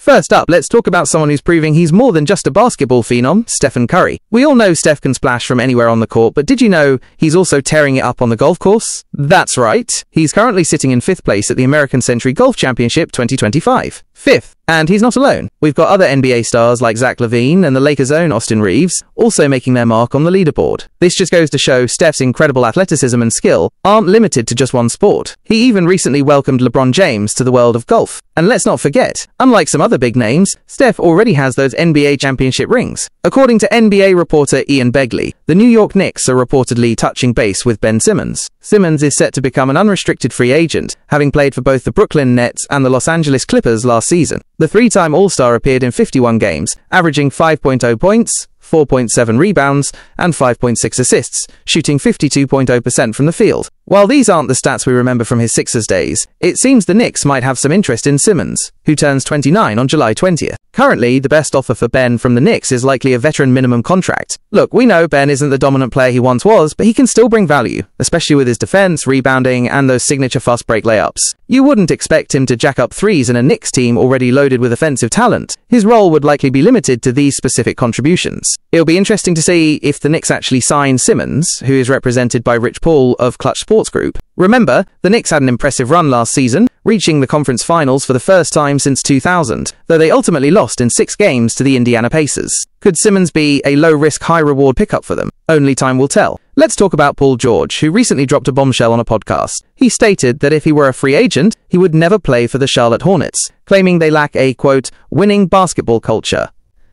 First up, let's talk about someone who's proving he's more than just a basketball phenom, Stephen Curry. We all know Steph can splash from anywhere on the court, but did you know he's also tearing it up on the golf course? That's right. He's currently sitting in 5th place at the American Century Golf Championship 2025. 5th. And he's not alone. We've got other NBA stars like Zach LaVine and the Lakers' own Austin Reeves also making their mark on the leaderboard. This just goes to show Steph's incredible athleticism and skill aren't limited to just one sport. He even recently welcomed LeBron James to the world of golf. And let's not forget, unlike some other big names, Steph already has those NBA championship rings. According to NBA reporter Ian Begley, the New York Knicks are reportedly touching base with Ben Simmons. Simmons is set to become an unrestricted free agent, having played for both the Brooklyn Nets and the Los Angeles Clippers last season. The three-time All-Star appeared in 51 games, averaging 5.0 points, 4.7 rebounds, and 5.6 assists, shooting 52.0% from the field. While these aren't the stats we remember from his Sixers days, it seems the Knicks might have some interest in Simmons, who turns 29 on July 20th. Currently, the best offer for Ben from the Knicks is likely a veteran minimum contract. Look, we know Ben isn't the dominant player he once was, but he can still bring value, especially with his defense, rebounding, and those signature fast break layups. You wouldn't expect him to jack up threes in a Knicks team already loaded with offensive talent. His role would likely be limited to these specific contributions. It'll be interesting to see if the Knicks actually sign Simmons, who is represented by Rich Paul of Clutch Sports Group. Remember, the Knicks had an impressive run last season, reaching the conference finals for the first time since 2000, though they ultimately lost in 6 games to the Indiana Pacers. Could Simmons be a low-risk, high-reward pickup for them? Only time will tell. Let's talk about Paul George, who recently dropped a bombshell on a podcast. He stated that if he were a free agent, he would never play for the Charlotte Hornets, claiming they lack a, quote, winning basketball culture.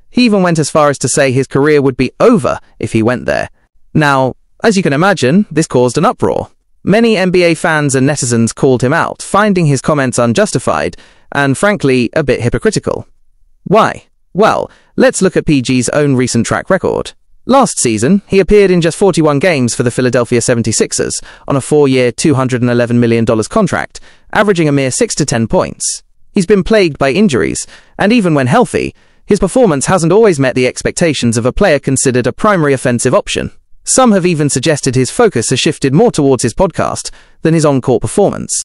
He even went as far as to say his career would be over if he went there. Now, as you can imagine, this caused an uproar. Many NBA fans and netizens called him out, finding his comments unjustified and, frankly, a bit hypocritical. Why? Well, let's look at PG's own recent track record. Last season, he appeared in just 41 games for the Philadelphia 76ers on a 4-year, $211 million contract, averaging a mere 6 to 10 points. He's been plagued by injuries, and even when healthy, his performance hasn't always met the expectations of a player considered a primary offensive option. Some have even suggested his focus has shifted more towards his podcast than his on-court performance.